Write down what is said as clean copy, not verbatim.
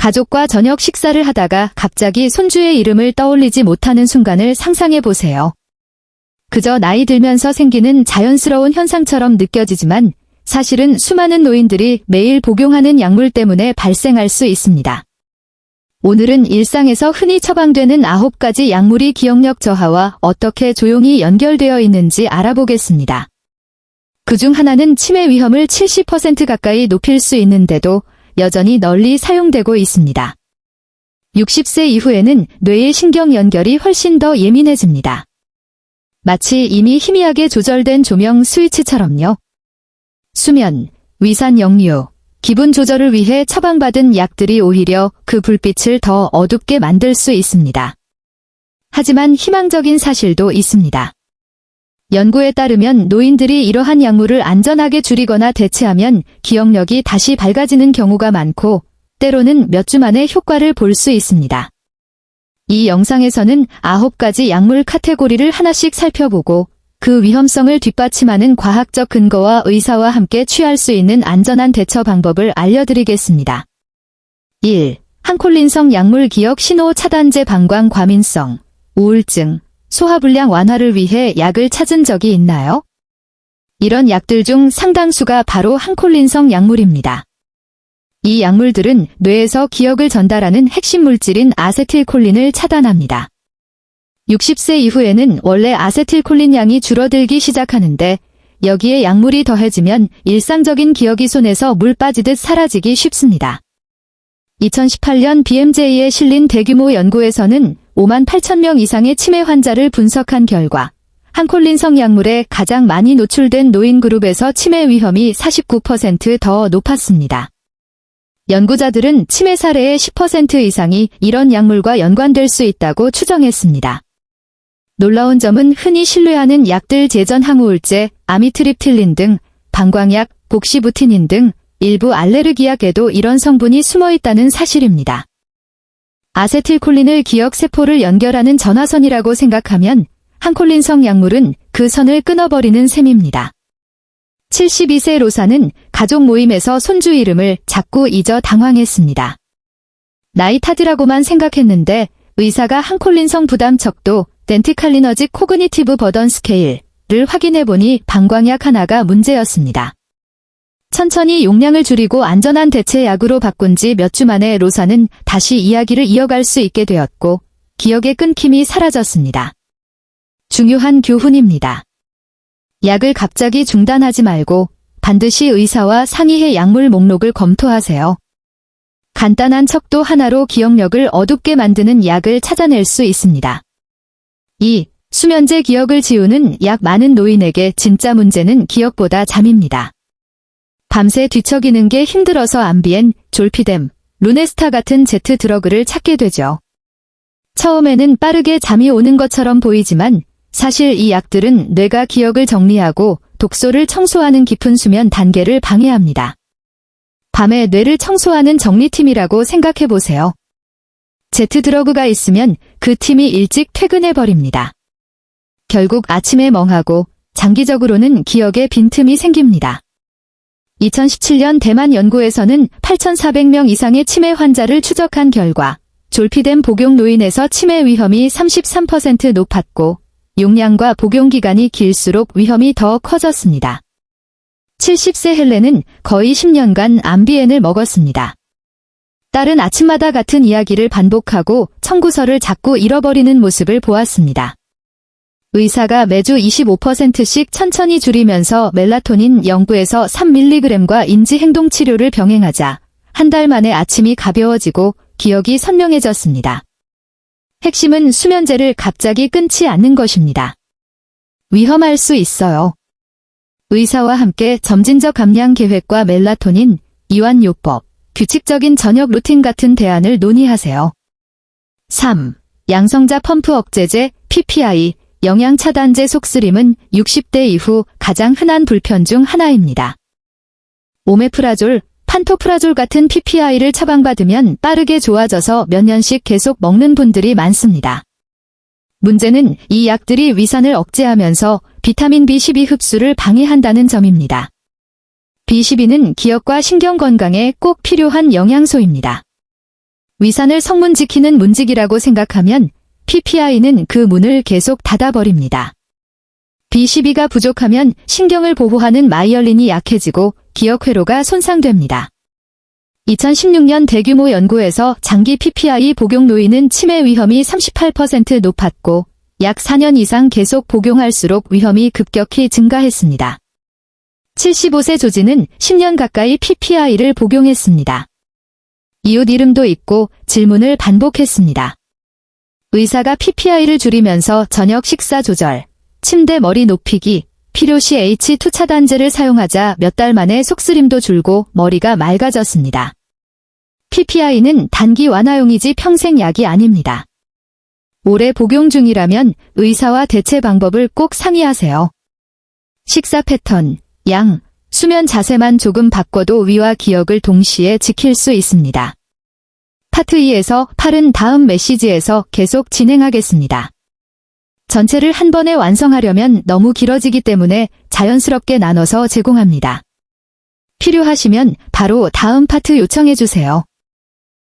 가족과 저녁 식사를 하다가 갑자기 손주의 이름을 떠올리지 못하는 순간을 상상해 보세요. 그저 나이 들면서 생기는 자연스러운 현상처럼 느껴지지만 사실은 수많은 노인들이 매일 복용하는 약물 때문에 발생할 수 있습니다. 오늘은 일상에서 흔히 처방되는 9가지 약물이 기억력 저하와 어떻게 조용히 연결되어 있는지 알아보겠습니다. 그중 하나는 치매 위험을 70% 가까이 높일 수 있는데도 여전히 널리 사용되고 있습니다. 60세 이후에는 뇌의 신경 연결이 훨씬 더 예민해집니다. 마치 이미 희미하게 조절된 조명 스위치처럼요. 수면, 위산 역류, 기분 조절을 위해 처방받은 약들이 오히려 그 불빛을 더 어둡게 만들 수 있습니다. 하지만 희망적인 사실도 있습니다. 연구에 따르면 노인들이 이러한 약물을 안전하게 줄이거나 대체하면 기억력이 다시 밝아지는 경우가 많고 때로는 몇 주 만에 효과를 볼 수 있습니다. 이 영상에서는 9가지 약물 카테고리를 하나씩 살펴보고 그 위험성을 뒷받침하는 과학적 근거와 의사와 함께 취할 수 있는 안전한 대처 방법을 알려드리겠습니다. 1. 항콜린성 약물 기억 신호 차단제 방광 과민성, 우울증, 소화불량 완화를 위해 약을 찾은 적이 있나요? 이런 약들 중 상당수가 바로 항콜린성 약물입니다. 이 약물들은 뇌에서 기억을 전달하는 핵심 물질인 아세틸콜린을 차단합니다. 60세 이후에는 원래 아세틸콜린 양이 줄어들기 시작하는데 여기에 약물이 더해지면 일상적인 기억이 손에서 물 빠지듯 사라지기 쉽습니다. 2018년 BMJ에 실린 대규모 연구에서는 5만 8천 명 이상의 치매 환자를 분석한 결과 항콜린성 약물에 가장 많이 노출된 노인 그룹에서 치매 위험이 49% 더 높았습니다. 연구자들은 치매 사례의 10% 이상이 이런 약물과 연관될 수 있다고 추정했습니다. 놀라운 점은 흔히 신뢰하는 약들 제전 항우울제, 아미트립틸린 등 방광약, 복시부티닌 등 일부 알레르기약에도 이런 성분이 숨어 있다는 사실입니다. 아세틸콜린을 기억세포를 연결하는 전화선이라고 생각하면 항콜린성 약물은 그 선을 끊어버리는 셈입니다. 72세 로사는 가족 모임에서 손주 이름을 자꾸 잊어 당황했습니다. 나이 탓이라고만 생각했는데 의사가 항콜린성 부담 척도 덴티칼리너직 코그니티브 버던 스케일을 확인해보니 방광약 하나가 문제였습니다. 천천히 용량을 줄이고 안전한 대체약으로 바꾼 지 몇 주 만에 로사는 다시 이야기를 이어갈 수 있게 되었고 기억의 끊김이 사라졌습니다. 중요한 교훈입니다. 약을 갑자기 중단하지 말고 반드시 의사와 상의해 약물 목록을 검토하세요. 간단한 척도 하나로 기억력을 어둡게 만드는 약을 찾아낼 수 있습니다. 2. 수면제 기억을 지우는 약. 많은 노인에게 진짜 문제는 기억보다 잠입니다. 밤새 뒤척이는 게 힘들어서 암비엔, 졸피뎀, 루네스타 같은 제트 드러그를 찾게 되죠. 처음에는 빠르게 잠이 오는 것처럼 보이지만 사실 이 약들은 뇌가 기억을 정리하고 독소를 청소하는 깊은 수면 단계를 방해합니다. 밤에 뇌를 청소하는 정리팀이라고 생각해보세요. 제트 드러그가 있으면 그 팀이 일찍 퇴근해버립니다. 결국 아침에 멍하고 장기적으로는 기억에 빈틈이 생깁니다. 2017년 대만 연구에서는 8,400명 이상의 치매 환자를 추적한 결과 졸피뎀 복용 노인에서 치매 위험이 33% 높았고 용량과 복용 기간이 길수록 위험이 더 커졌습니다. 70세 헬렌은 거의 10년간 암비엔을 먹었습니다. 딸은 아침마다 같은 이야기를 반복하고 청구서를 자꾸 잃어버리는 모습을 보았습니다. 의사가 매주 25%씩 천천히 줄이면서 멜라토닌 0에서 3mg과 인지행동치료를 병행하자 한 달 만에 아침이 가벼워지고 기억이 선명해졌습니다. 핵심은 수면제를 갑자기 끊지 않는 것입니다. 위험할 수 있어요. 의사와 함께 점진적 감량 계획과 멜라토닌, 이완요법, 규칙적인 저녁 루틴 같은 대안을 논의하세요. 3. 양성자 펌프 억제제, PPI, 영양차단제. 속쓰림은 60대 이후 가장 흔한 불편 중 하나입니다. 오메프라졸, 판토프라졸 같은 PPI를 처방받으면 빠르게 좋아져서 몇 년씩 계속 먹는 분들이 많습니다. 문제는 이 약들이 위산을 억제하면서 비타민 B12 흡수를 방해한다는 점입니다. B12는 기억과 신경 건강에 꼭 필요한 영양소입니다. 위산을 성문 지키는 문직이라고 생각하면 PPI는 그 문을 계속 닫아버립니다. B12가 부족하면 신경을 보호하는 마이얼린이 약해지고 기억회로가 손상됩니다. 2016년 대규모 연구에서 장기 PPI 복용 노인은 치매 위험이 38% 높았고 약 4년 이상 계속 복용할수록 위험이 급격히 증가했습니다. 75세 조지는 10년 가까이 PPI를 복용했습니다. 이웃 이름도 잊고 질문을 반복했습니다. 의사가 PPI를 줄이면서 저녁 식사 조절, 침대 머리 높이기, 필요시 H2 차단제를 사용하자 몇 달 만에 속쓰림도 줄고 머리가 맑아졌습니다. PPI는 단기 완화용이지 평생 약이 아닙니다. 오래 복용 중이라면 의사와 대체 방법을 꼭 상의하세요. 식사 패턴, 양, 수면 자세만 조금 바꿔도 위와 기억을 동시에 지킬 수 있습니다. 파트 2에서 8은 다음 메시지에서 계속 진행하겠습니다. 전체를 한 번에 완성하려면 너무 길어지기 때문에 자연스럽게 나눠서 제공합니다. 필요하시면 바로 다음 파트 요청해주세요.